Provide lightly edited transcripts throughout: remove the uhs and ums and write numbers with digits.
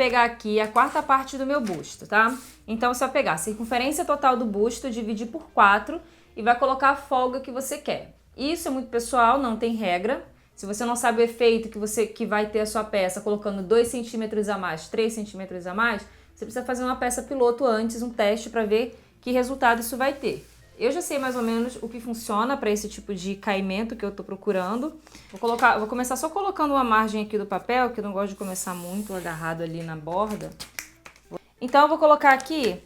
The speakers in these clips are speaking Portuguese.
pegar aqui a quarta parte do meu busto, tá? Então, você vai pegar a circunferência total do busto, dividir por 4 e vai colocar a folga que você quer. Isso é muito pessoal, não tem regra. Se você não sabe o efeito que vai ter a sua peça colocando 2 centímetros a mais, 3 centímetros a mais, você precisa fazer uma peça piloto antes, um teste para ver que resultado isso vai ter. Eu já sei mais ou menos o que funciona para esse tipo de caimento que eu tô procurando. Vou começar só colocando uma margem aqui do papel, que eu não gosto de começar muito agarrado ali na borda. Então eu vou colocar aqui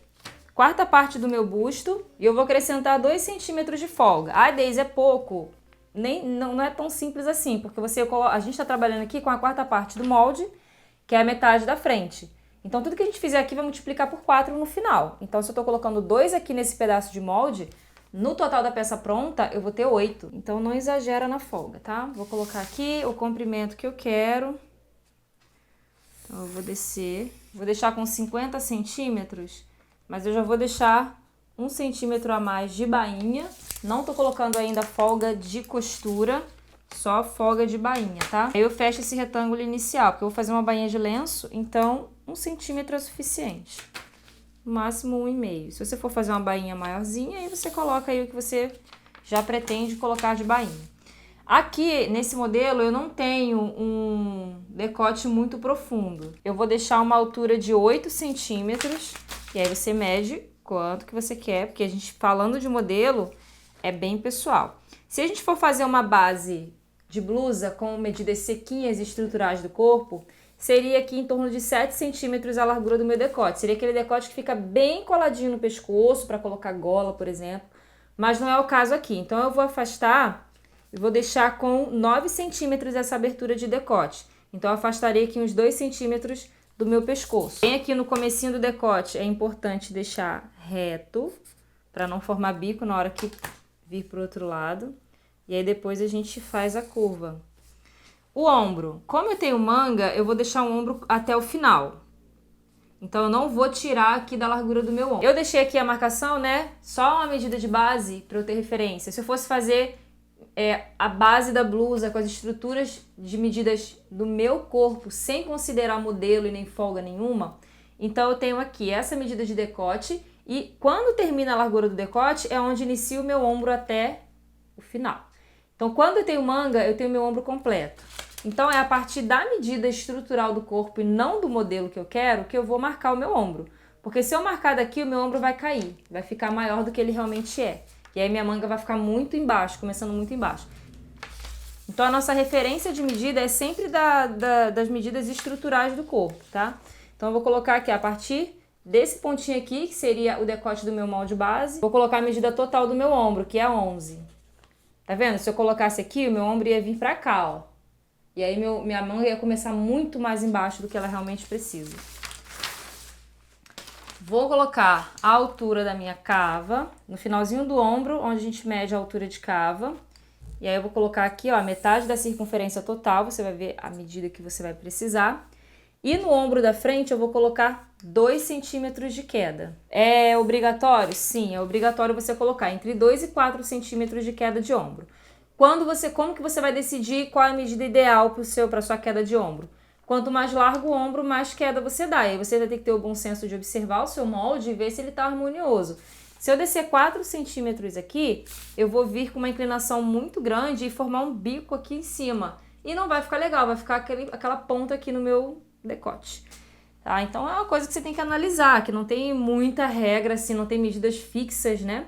quarta parte do meu busto e eu vou acrescentar 2 centímetros de folga. Ah, Deise, é pouco. Não é tão simples assim, porque a gente está trabalhando aqui com a quarta parte do molde, que é a metade da frente. Então tudo que a gente fizer aqui vai multiplicar por 4 no final. Então se eu estou colocando 2 aqui nesse pedaço de molde, no total da peça pronta eu vou ter 8. Então não exagera na folga, tá? Vou colocar aqui o comprimento que eu quero. Então eu vou descer. Vou deixar com 50 centímetros, mas eu já vou deixar 1 centímetro a mais de bainha. Não tô colocando ainda folga de costura, só folga de bainha, tá? Aí eu fecho esse retângulo inicial, porque eu vou fazer uma bainha de lenço, então 1 centímetro é suficiente. No máximo 1,5. Se você for fazer uma bainha maiorzinha, aí você coloca aí o que você já pretende colocar de bainha. Aqui, nesse modelo, eu não tenho um decote muito profundo. Eu vou deixar uma altura de 8 centímetros, e aí você mede quanto que você quer, porque a gente, falando de modelo, é bem pessoal. Se a gente for fazer uma base de blusa com medidas sequinhas e estruturais do corpo, seria aqui em torno de 7 centímetros a largura do meu decote. Seria aquele decote que fica bem coladinho no pescoço, para colocar gola, por exemplo. Mas não é o caso aqui. Então, eu vou afastar e vou deixar com 9 centímetros essa abertura de decote. Então, eu afastarei aqui uns 2 centímetros do meu pescoço. Bem aqui no comecinho do decote, é importante deixar reto, para não formar bico na hora que vir pro outro lado. E aí, depois a gente faz a curva. O ombro. Como eu tenho manga, eu vou deixar o ombro até o final. Então, eu não vou tirar aqui da largura do meu ombro. Eu deixei aqui a marcação, né? Só uma medida de base para eu ter referência. Se eu fosse fazer a base da blusa com as estruturas de medidas do meu corpo, sem considerar modelo e nem folga nenhuma, então eu tenho aqui essa medida de decote e quando termina a largura do decote é onde inicia o meu ombro até o final. Então, quando eu tenho manga, eu tenho meu ombro completo. Então, é a partir da medida estrutural do corpo e não do modelo que eu quero que eu vou marcar o meu ombro. Porque se eu marcar daqui, o meu ombro vai cair, vai ficar maior do que ele realmente é. E aí minha manga vai ficar muito embaixo, começando muito embaixo. Então, a nossa referência de medida é sempre das medidas estruturais do corpo, tá? Então, eu vou colocar aqui a partir desse pontinho aqui, que seria o decote do meu molde base. Vou colocar a medida total do meu ombro, que é 11. Tá vendo? Se eu colocasse aqui, o meu ombro ia vir pra cá, ó. E aí minha manga ia começar muito mais embaixo do que ela realmente precisa. Vou colocar a altura da minha cava no finalzinho do ombro, onde a gente mede a altura de cava. E aí eu vou colocar aqui, ó, a metade da circunferência total, você vai ver a medida que você vai precisar. E no ombro da frente eu vou colocar 2 centímetros de queda. É obrigatório? Sim, é obrigatório você colocar entre 2 e 4 centímetros de queda de ombro. Como que você vai decidir qual é a medida ideal para sua queda de ombro? Quanto mais largo o ombro, mais queda você dá. E aí você vai ter que ter o bom senso de observar o seu molde e ver se ele está harmonioso. Se eu descer 4 centímetros aqui, eu vou vir com uma inclinação muito grande e formar um bico aqui em cima. E não vai ficar legal, vai ficar aquela ponta aqui no meu decote. Tá? Então é uma coisa que você tem que analisar, que não tem muita regra, assim, não tem medidas fixas, né?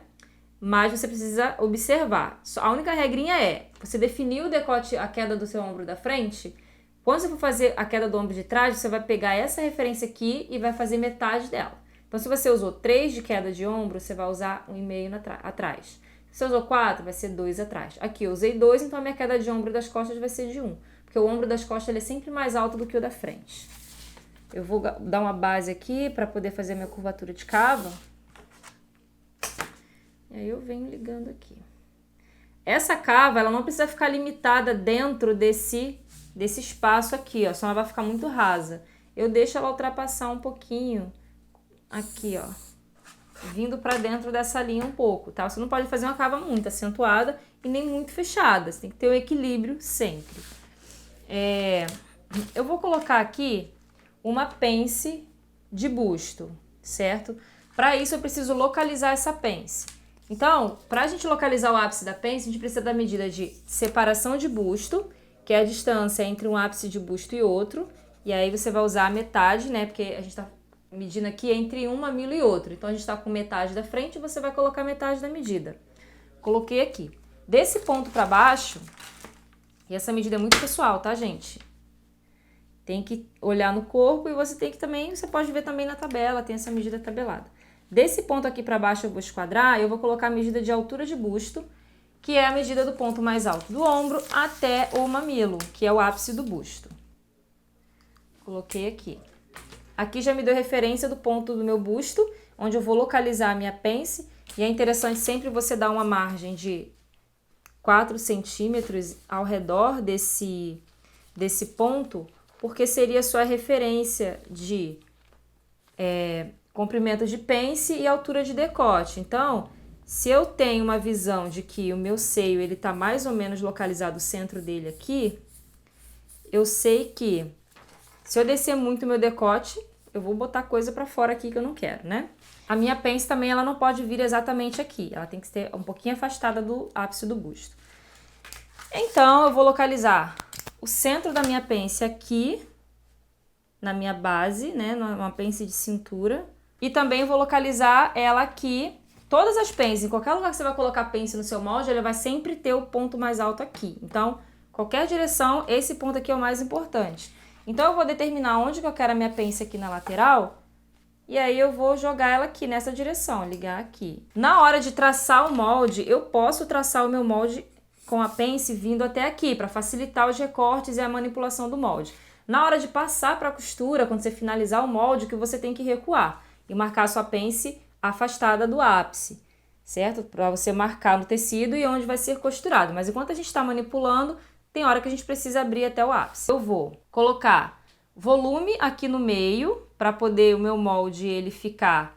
Mas você precisa observar. A única regrinha é, você definir o decote, a queda do seu ombro da frente. Quando você for fazer a queda do ombro de trás, você vai pegar essa referência aqui e vai fazer metade dela. Então, se você usou 3 de queda de ombro, você vai usar 1,5 atrás. Se você usou 4, vai ser 2 atrás. Aqui eu usei 2, então a minha queda de ombro das costas vai ser de 1. Porque o ombro das costas ele é sempre mais alto do que o da frente. Eu vou dar uma base aqui para poder fazer a minha curvatura de cava. E aí eu venho ligando aqui. Essa cava, ela não precisa ficar limitada dentro desse espaço aqui, ó, senão ela vai ficar muito rasa. Eu deixo ela ultrapassar um pouquinho aqui, ó, vindo pra dentro dessa linha um pouco, tá? Você não pode fazer uma cava muito acentuada e nem muito fechada, você tem que ter o equilíbrio sempre. Eu vou colocar aqui uma pence de busto, certo? Para isso eu preciso localizar essa pence. Então, para a gente localizar o ápice da pence, a gente precisa da medida de separação de busto, que é a distância entre um ápice de busto e outro. E aí você vai usar a metade, né? Porque a gente está medindo aqui entre um mamilo e outro. Então a gente está com metade da frente e você vai colocar metade da medida. Coloquei aqui. Desse ponto para baixo, e essa medida é muito pessoal, tá, gente? Tem que olhar no corpo e você tem que também, você pode ver também na tabela, tem essa medida tabelada. Desse ponto aqui para baixo eu vou esquadrar, eu vou colocar a medida de altura de busto, que é a medida do ponto mais alto do ombro até o mamilo, que é o ápice do busto. Coloquei aqui. Aqui já me deu referência do ponto do meu busto, onde eu vou localizar a minha pence. E é interessante sempre você dar uma margem de 4 centímetros ao redor desse ponto, porque seria a sua referência de comprimento de pence e altura de decote. Então, se eu tenho uma visão de que o meu seio ele está mais ou menos localizado o centro dele aqui, eu sei que se eu descer muito o meu decote, eu vou botar coisa para fora aqui que eu não quero, né? A minha pence também ela não pode vir exatamente aqui, ela tem que ser um pouquinho afastada do ápice do busto. Então, eu vou localizar o centro da minha pence aqui, na minha base, né? Numa pence de cintura. E também vou localizar ela aqui. Todas as pences, em qualquer lugar que você vai colocar pence no seu molde, ele vai sempre ter o ponto mais alto aqui. Então, qualquer direção, esse ponto aqui é o mais importante. Então, eu vou determinar onde que eu quero a minha pence aqui na lateral. E aí, eu vou jogar ela aqui nessa direção, ligar aqui. Na hora de traçar o molde, eu posso traçar o meu molde com a pence vindo até aqui, para facilitar os recortes e a manipulação do molde. Na hora de passar para a costura, quando você finalizar o molde, que você tem que recuar e marcar a sua pence afastada do ápice, certo? Para você marcar no tecido e onde vai ser costurado. Mas enquanto a gente está manipulando, tem hora que a gente precisa abrir até o ápice. Eu vou colocar volume aqui no meio, para poder o meu molde ele ficar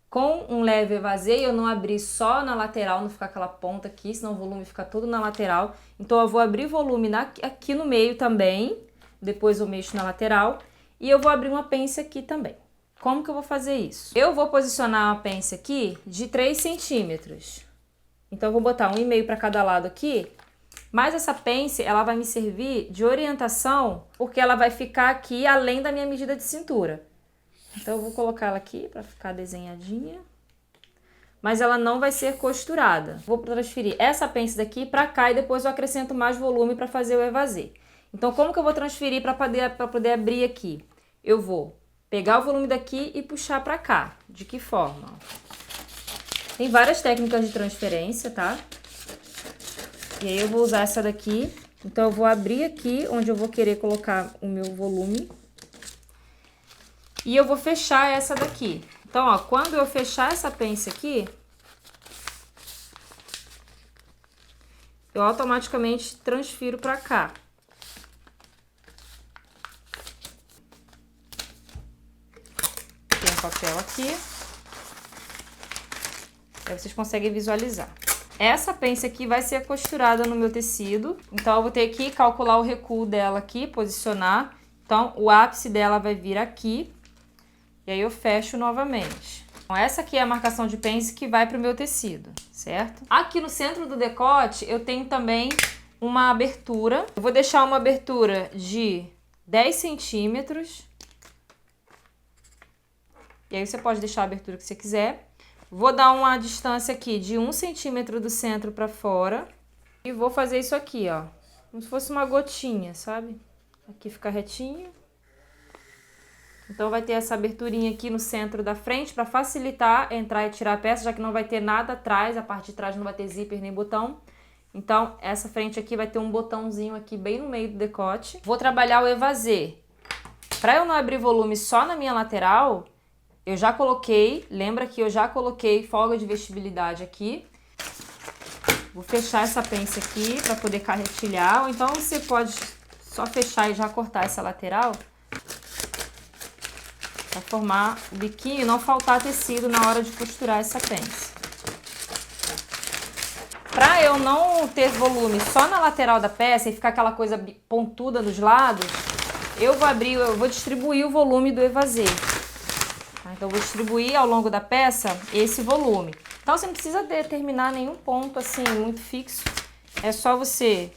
com um leve evasê, eu não abrir só na lateral, não ficar aquela ponta aqui, senão o volume fica todo na lateral. Então eu vou abrir volume aqui no meio também, depois eu mexo na lateral, e eu vou abrir uma pence aqui também. Como que eu vou fazer isso? Eu vou posicionar uma pence aqui de 3 centímetros. Então eu vou botar 1,5 para cada lado aqui, mas essa pence ela vai me servir de orientação, porque ela vai ficar aqui além da minha medida de cintura. Então, eu vou colocar ela aqui para ficar desenhadinha. Mas ela não vai ser costurada. Vou transferir essa pence daqui para cá e depois eu acrescento mais volume para fazer o evasê. Então, como que eu vou transferir para poder abrir aqui? Eu vou pegar o volume daqui e puxar para cá. De que forma? Tem várias técnicas de transferência, tá? E aí, eu vou usar essa daqui. Então, eu vou abrir aqui onde eu vou querer colocar o meu volume. E eu vou fechar essa daqui. Então, ó, quando eu fechar essa pence aqui, eu automaticamente transfiro para cá. Tem um papel aqui. Aí vocês conseguem visualizar. Essa pence aqui vai ser costurada no meu tecido. Então, eu vou ter que calcular o recuo dela aqui, posicionar. Então, o ápice dela vai vir aqui. E aí eu fecho novamente. Então, essa aqui é a marcação de pence que vai para o meu tecido, certo? Aqui no centro do decote eu tenho também uma abertura. Eu vou deixar uma abertura de 10 centímetros. E aí você pode deixar a abertura que você quiser. Vou dar uma distância aqui de 1 centímetro do centro para fora. E vou fazer isso aqui, ó. Como se fosse uma gotinha, sabe? Aqui fica retinho. Então, vai ter essa aberturinha aqui no centro da frente para facilitar entrar e tirar a peça, já que não vai ter nada atrás, a parte de trás não vai ter zíper nem botão. Então, essa frente aqui vai ter um botãozinho aqui bem no meio do decote. Vou trabalhar o evasê. Para eu não abrir volume só na minha lateral, eu já coloquei, lembra que eu já coloquei folga de vestibilidade aqui. Vou fechar essa pence aqui para poder carretilhar, ou então você pode só fechar e já cortar essa lateral. Para formar o biquinho e não faltar tecido na hora de costurar essa pence. Para eu não ter volume só na lateral da peça e ficar aquela coisa pontuda dos lados, eu vou distribuir o volume do evasê. Tá? Então, eu vou distribuir ao longo da peça esse volume. Então, você não precisa determinar nenhum ponto assim muito fixo. É só você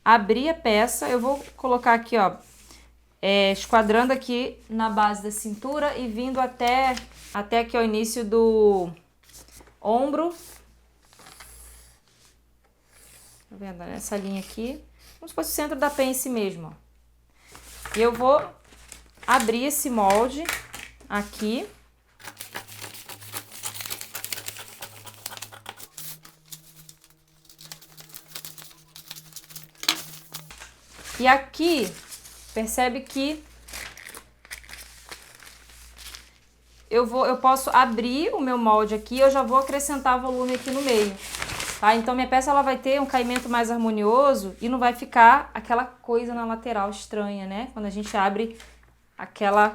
abrir a peça. Eu vou colocar aqui, ó, esquadrando aqui na base da cintura e vindo até aqui ao início do ombro. Tá vendo? Nessa linha aqui. Como se fosse o centro da pence mesmo, ó. E eu vou abrir esse molde aqui. E aqui, percebe que eu posso abrir o meu molde aqui, eu já vou acrescentar volume aqui no meio, tá? Então, minha peça ela vai ter um caimento mais harmonioso e não vai ficar aquela coisa na lateral estranha, né? Quando a gente abre aquela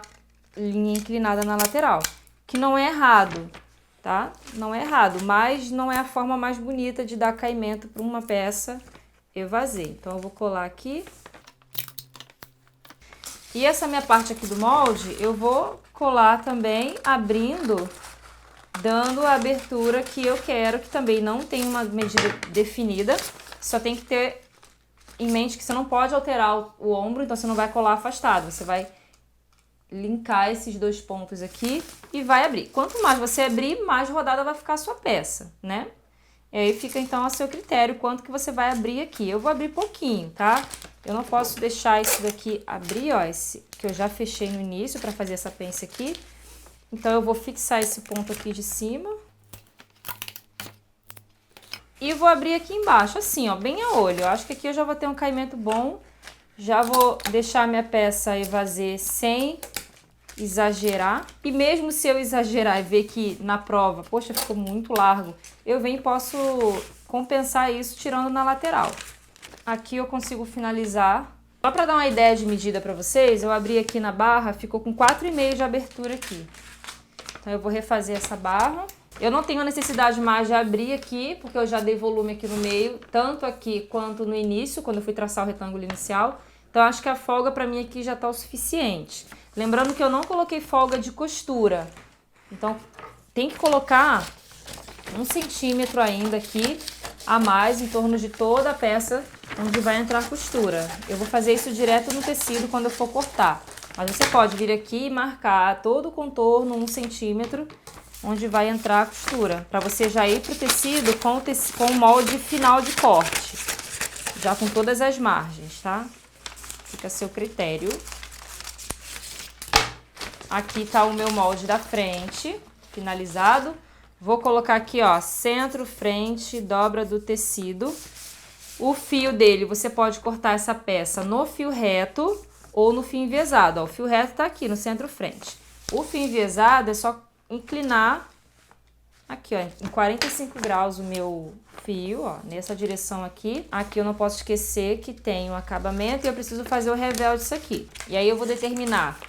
linha inclinada na lateral, que não é errado, tá? Não é errado, mas não é a forma mais bonita de dar caimento para uma peça evasê. Então, eu vou colar aqui. E essa minha parte aqui do molde, eu vou colar também abrindo, dando a abertura que eu quero, que também não tem uma medida definida. Só tem que ter em mente que você não pode alterar o ombro, então você não vai colar afastado. Você vai linkar esses dois pontos aqui e vai abrir. Quanto mais você abrir, mais rodada vai ficar a sua peça, né? E aí fica então a seu critério quanto que você vai abrir aqui. Eu vou abrir pouquinho, tá? Eu não posso deixar isso daqui abrir, ó, esse que eu já fechei no início para fazer essa pence aqui. Então, eu vou fixar esse ponto aqui de cima. E vou abrir aqui embaixo, assim, ó, bem a olho. Eu acho que aqui eu já vou ter um caimento bom. Já vou deixar minha peça evasê sem exagerar. E mesmo se eu exagerar e ver que na prova, poxa, ficou muito largo, eu venho e posso compensar isso tirando na lateral. Aqui eu consigo finalizar. Só para dar uma ideia de medida para vocês, eu abri aqui na barra, ficou com 4,5 de abertura aqui. Então eu vou refazer essa barra. Eu não tenho necessidade mais de abrir aqui, porque eu já dei volume aqui no meio, tanto aqui quanto no início, quando eu fui traçar o retângulo inicial. Então acho que a folga para mim aqui já tá o suficiente. Lembrando que eu não coloquei folga de costura. Então tem que colocar 1 centímetro ainda aqui a mais em torno de toda a peça onde vai entrar costura. Eu vou fazer isso direto no tecido quando eu for cortar. Mas você pode vir aqui e marcar todo o contorno 1 centímetro onde vai entrar a costura. Para você já ir pro tecido com o molde final de corte. Já com todas as margens, tá? Fica a seu critério. Aqui tá o meu molde da frente, finalizado. Vou colocar aqui, ó, centro, frente, dobra do tecido. O fio dele, você pode cortar essa peça no fio reto ou no fio enviesado. Ó, o fio reto tá aqui no centro, frente. O fio enviesado é só inclinar aqui, ó, em 45 graus o meu fio, ó, nessa direção aqui. Aqui eu não posso esquecer que tem um acabamento e eu preciso fazer o revel disso aqui. E aí eu vou determinar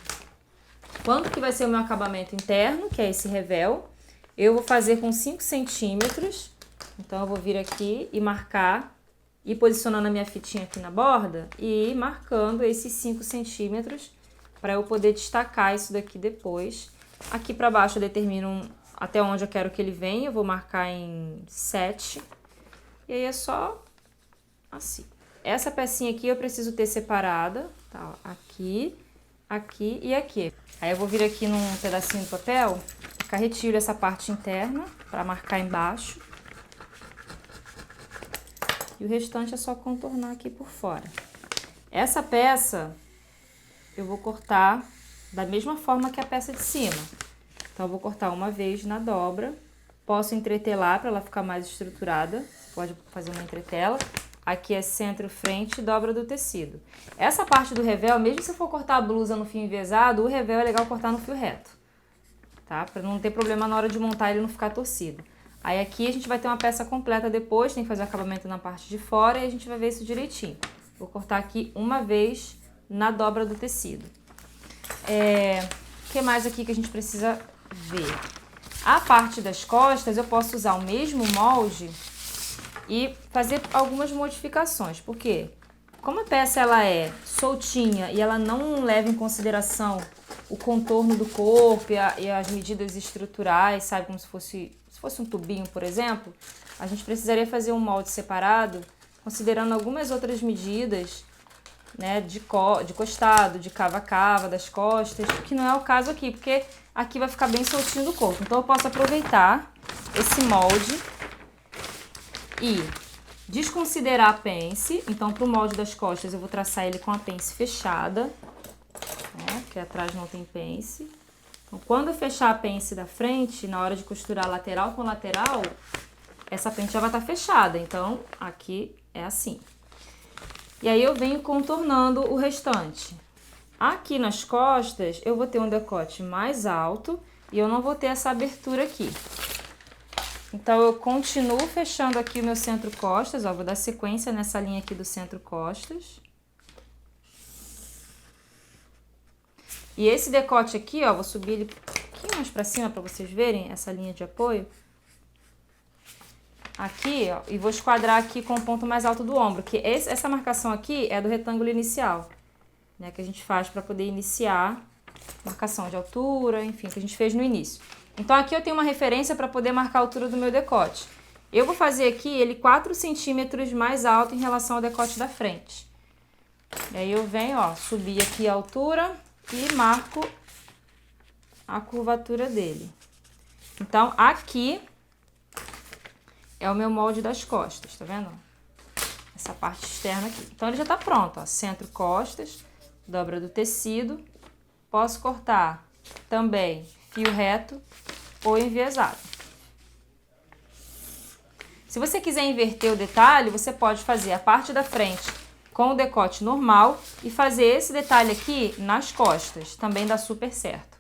quanto que vai ser o meu acabamento interno, que é esse revel. Eu vou fazer com 5 centímetros, então eu vou vir aqui e marcar, e posicionando a minha fitinha aqui na borda, e ir marcando esses 5 centímetros, para eu poder destacar isso daqui depois. Aqui para baixo eu determino até onde eu quero que ele venha, eu vou marcar em 7, e aí é só assim. Essa pecinha aqui eu preciso ter separada, tá? Aqui, aqui e aqui. Aí eu vou vir aqui num pedacinho de papel, retiro essa parte interna para marcar embaixo. E o restante é só contornar aqui por fora. Essa peça eu vou cortar da mesma forma que a peça de cima. Então eu vou cortar uma vez na dobra. Posso entretelar para ela ficar mais estruturada. Você pode fazer uma entretela. Aqui é centro, frente e dobra do tecido. Essa parte do revel, mesmo se for cortar a blusa no fio enviesado, o revel é legal cortar no fio reto. Tá? Para não ter problema na hora de montar ele não ficar torcido. Aí aqui a gente vai ter uma peça completa depois, tem que fazer o acabamento na parte de fora e a gente vai ver isso direitinho. Vou cortar aqui uma vez na dobra do tecido. O que mais aqui que a gente precisa ver? A parte das costas eu posso usar o mesmo molde e fazer algumas modificações. Por quê? Como a peça ela é soltinha e ela não leva em consideração o contorno do corpo e as medidas estruturais, sabe, como se fosse um tubinho, por exemplo, a gente precisaria fazer um molde separado, considerando algumas outras medidas, né, de costado, de cava a cava, das costas, que não é o caso aqui, porque aqui vai ficar bem soltinho do corpo. Então eu posso aproveitar esse molde e desconsiderar a pence. Então, para o molde das costas, eu vou traçar ele com a pence fechada, né, que atrás não tem pence. Então, quando eu fechar a pence da frente, na hora de costurar lateral com lateral, essa pence já vai estar fechada. Então, aqui é assim. E aí eu venho contornando o restante. Aqui nas costas, eu vou ter um decote mais alto e eu não vou ter essa abertura aqui. Então, eu continuo fechando aqui o meu centro-costas, ó, vou dar sequência nessa linha aqui do centro-costas. E esse decote aqui, ó, vou subir ele um pouquinho mais pra cima pra vocês verem essa linha de apoio. Aqui, ó, e vou esquadrar aqui com o ponto mais alto do ombro, que essa marcação aqui é do retângulo inicial, né, que a gente faz para poder iniciar marcação de altura, enfim, que a gente fez no início. Então, aqui eu tenho uma referência para poder marcar a altura do meu decote. Eu vou fazer aqui ele 4 centímetros mais alto em relação ao decote da frente. E aí eu venho, ó, subir aqui a altura e marco a curvatura dele. Então, aqui é o meu molde das costas, tá vendo? Essa parte externa aqui. Então, ele já tá pronto, ó. Centro costas, dobra do tecido. Posso cortar também fio reto ou enviesado. Se você quiser inverter o detalhe, você pode fazer a parte da frente com o decote normal e fazer esse detalhe aqui nas costas. Também dá super certo.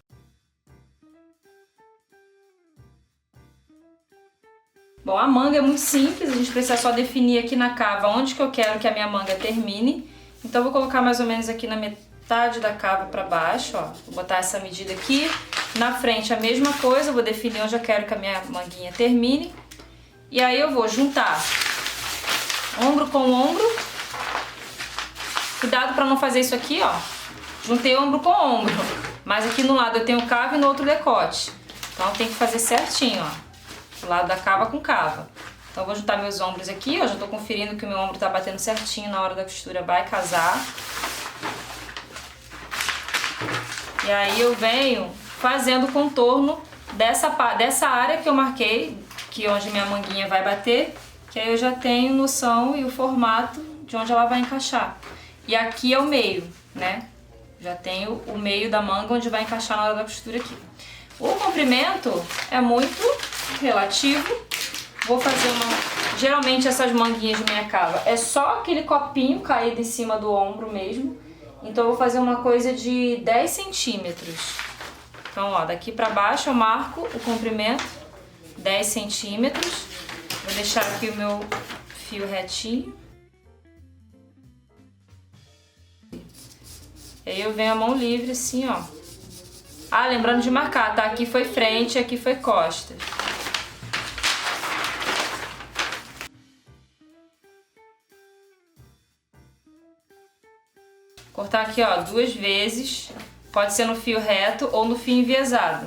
Bom, a manga é muito simples, a gente precisa só definir aqui na cava onde que eu quero que a minha manga termine. Então, eu vou colocar mais ou menos aqui na metade da cava para baixo, ó. Vou botar essa medida aqui. Na frente a mesma coisa, eu vou definir onde eu quero que a minha manguinha termine. E aí eu vou juntar ombro com ombro. Cuidado para não fazer isso aqui, ó. Juntei ombro com ombro, mas aqui no lado eu tenho cava e no outro decote. Então, tem que fazer certinho, ó. Do lado da cava com cava. Então, eu vou juntar meus ombros aqui, ó. Já tô conferindo que o meu ombro tá batendo certinho na hora da costura, vai casar. E aí eu venho fazendo o contorno dessa área que eu marquei, que é onde minha manguinha vai bater, que aí eu já tenho noção e o formato de onde ela vai encaixar. E aqui é o meio, né? Já tenho o meio da manga onde vai encaixar na hora da costura aqui. O comprimento é muito relativo. Vou fazer uma... Geralmente essas manguinhas de minha cava é só aquele copinho caído em cima do ombro mesmo. Então eu vou fazer uma coisa de 10 centímetros. Então, ó, daqui pra baixo eu marco o comprimento, 10 centímetros. Vou deixar aqui o meu fio retinho. E aí eu venho a mão livre assim, ó. Ah, lembrando de marcar, tá? Aqui foi frente, aqui foi costa. Cortar aqui, ó, 2 vezes. Pode ser no fio reto ou no fio enviesado.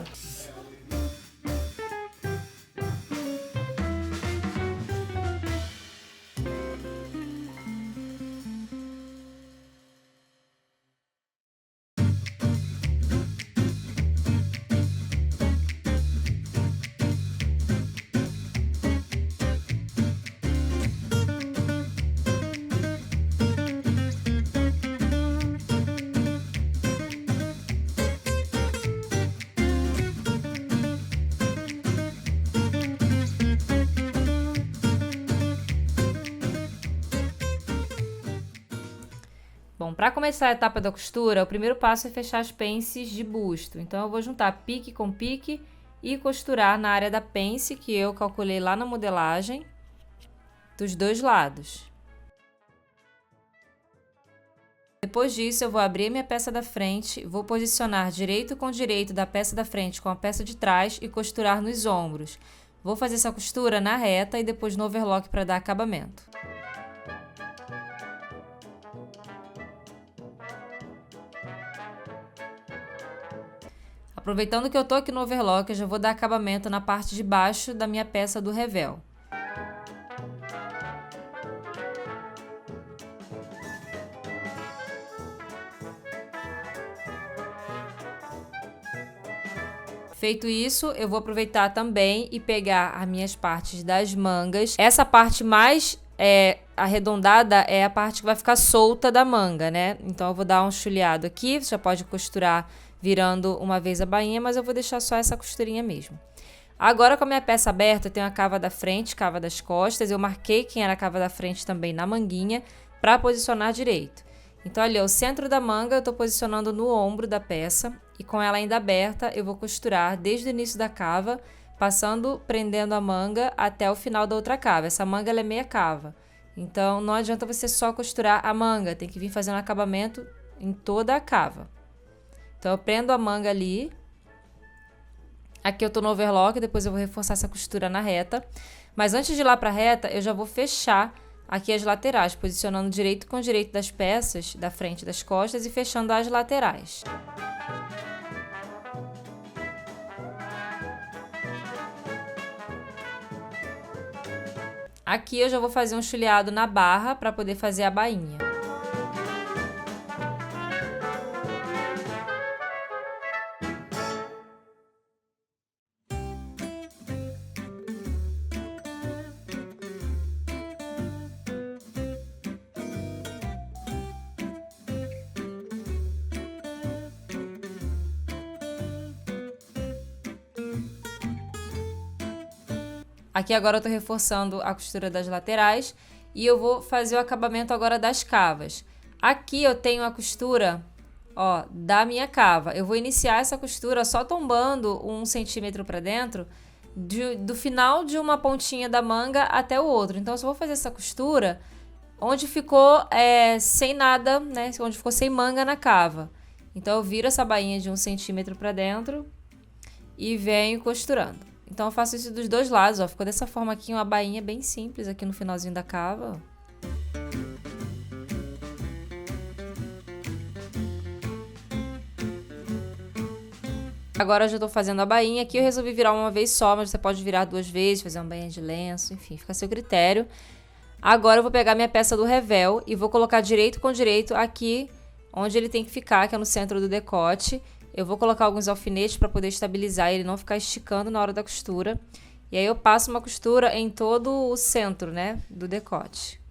Bom, para começar a etapa da costura, o primeiro passo é fechar as pences de busto. Então, eu vou juntar pique com pique e costurar na área da pence que eu calculei lá na modelagem, dos dois lados. Depois disso, eu vou abrir minha peça da frente, vou posicionar direito com direito da peça da frente com a peça de trás e costurar nos ombros. Vou fazer essa costura na reta e depois no overlock para dar acabamento. Aproveitando que eu tô aqui no overlock, eu já vou dar acabamento na parte de baixo da minha peça do revel. Feito isso, eu vou aproveitar também e pegar as minhas partes das mangas. Essa parte mais arredondada é a parte que vai ficar solta da manga, né? Então eu vou dar um chuleado aqui, você já pode costurar virando uma vez a bainha, mas eu vou deixar só essa costurinha mesmo. Agora, com a minha peça aberta, eu tenho a cava da frente, cava das costas. Eu marquei quem era a cava da frente também na manguinha para posicionar direito. Então, ali, o centro da manga eu estou posicionando no ombro da peça e com ela ainda aberta, eu vou costurar desde o início da cava, passando, prendendo a manga até o final da outra cava. Essa manga ela é meia cava, então não adianta você só costurar a manga, tem que vir fazendo acabamento em toda a cava. Então, eu prendo a manga ali. Aqui eu tô no overlock, depois eu vou reforçar essa costura na reta. Mas antes de ir lá pra reta, eu já vou fechar aqui as laterais, posicionando direito com direito das peças, da frente e das costas e fechando as laterais. Aqui eu já vou fazer um chuleado na barra para poder fazer a bainha. Aqui agora eu tô reforçando a costura das laterais e eu vou fazer o acabamento agora das cavas. Aqui eu tenho a costura, ó, da minha cava. Eu vou iniciar essa costura só tombando 1 centímetro para dentro do final de uma pontinha da manga até o outro. Então eu só vou fazer essa costura onde ficou sem nada, né? Onde ficou sem manga na cava. Então eu viro essa bainha de 1 centímetro para dentro e venho costurando. Então eu faço isso dos dois lados, ó. Ficou dessa forma aqui, uma bainha bem simples aqui no finalzinho da cava, ó. Agora eu já tô fazendo a bainha. Aqui eu resolvi virar uma vez só, mas você pode virar 2 vezes, fazer uma bainha de lenço, enfim, fica a seu critério. Agora eu vou pegar minha peça do revel e vou colocar direito com direito aqui onde ele tem que ficar, que é no centro do decote. Eu vou colocar alguns alfinetes para poder estabilizar ele não ficar esticando na hora da costura. E aí eu passo uma costura em todo o centro, né, do decote.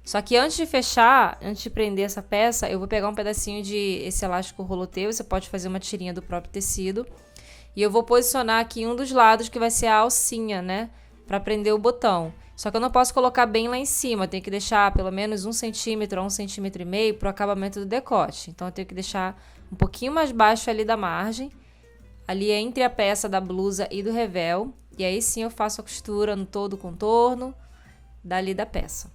Só que antes de fechar, antes de prender essa peça, eu vou pegar um pedacinho de esse elástico roloteiro. Você pode fazer uma tirinha do próprio tecido. E eu vou posicionar aqui um dos lados que vai ser a alcinha, né, para prender o botão. Só que eu não posso colocar bem lá em cima, eu tenho que deixar pelo menos 1 centímetro a 1,5 centímetro para o acabamento do decote. Então eu tenho que deixar um pouquinho mais baixo ali da margem, ali entre a peça da blusa e do revel. E aí sim eu faço a costura no todo o contorno dali da peça.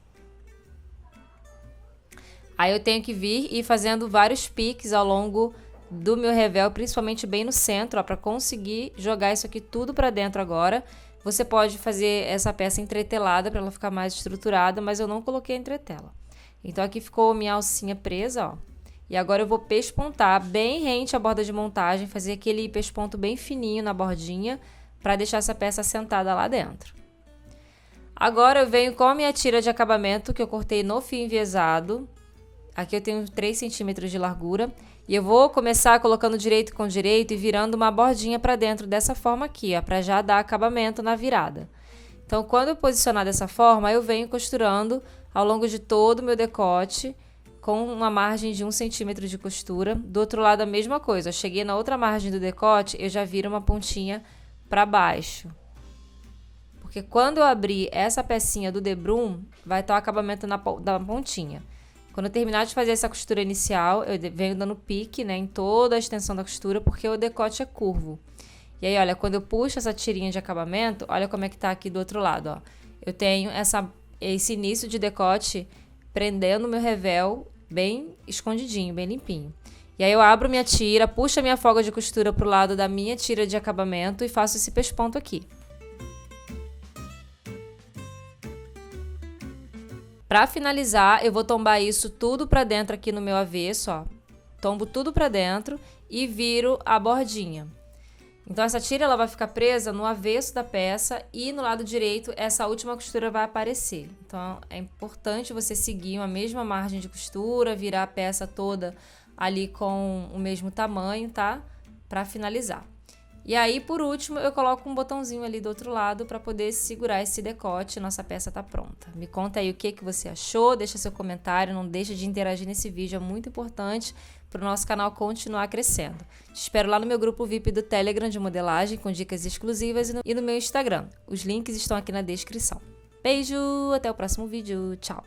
Aí eu tenho que vir e ir fazendo vários piques ao longo do meu revel, principalmente bem no centro, para conseguir jogar isso aqui tudo para dentro agora. Você pode fazer essa peça entretelada para ela ficar mais estruturada, mas eu não coloquei entretela. Então aqui ficou minha alcinha presa, ó. E agora eu vou pespontar bem rente à borda de montagem, fazer aquele pesponto bem fininho na bordinha para deixar essa peça assentada lá dentro. Agora eu venho com a minha tira de acabamento que eu cortei no fio enviesado. Aqui eu tenho 3 centímetros de largura. E eu vou começar colocando direito com direito e virando uma bordinha para dentro dessa forma aqui, ó, para já dar acabamento na virada. Então, quando eu posicionar dessa forma, eu venho costurando ao longo de todo o meu decote, com uma margem de 1 centímetro de costura. Do outro lado, a mesma coisa. Eu cheguei na outra margem do decote, eu já viro uma pontinha para baixo. Porque quando eu abrir essa pecinha do debrum, vai estar o acabamento da pontinha. Quando eu terminar de fazer essa costura inicial, eu venho dando pique, né, em toda a extensão da costura, porque o decote é curvo. E aí, olha, quando eu puxo essa tirinha de acabamento, olha como é que tá aqui do outro lado, ó. Eu tenho esse início de decote prendendo o meu revel bem escondidinho, bem limpinho. E aí eu abro minha tira, puxo a minha folga de costura pro lado da minha tira de acabamento e faço esse pesponto aqui. Para finalizar, eu vou tombar isso tudo para dentro aqui no meu avesso, ó. tombo tudo pra dentro e viro a bordinha. Então essa tira ela vai ficar presa no avesso da peça e no lado direito essa última costura vai aparecer. Então é importante você seguir a mesma margem de costura, virar a peça toda ali com o mesmo tamanho, tá? Pra finalizar. E aí, por último, eu coloco um botãozinho ali do outro lado para poder segurar esse decote. Nossa peça tá pronta. Me conta aí o que você achou, deixa seu comentário, não deixa de interagir nesse vídeo, é muito importante para o nosso canal continuar crescendo. Te espero lá no meu grupo VIP do Telegram de modelagem, com dicas exclusivas, e no meu Instagram. Os links estão aqui na descrição. Beijo, até o próximo vídeo, tchau!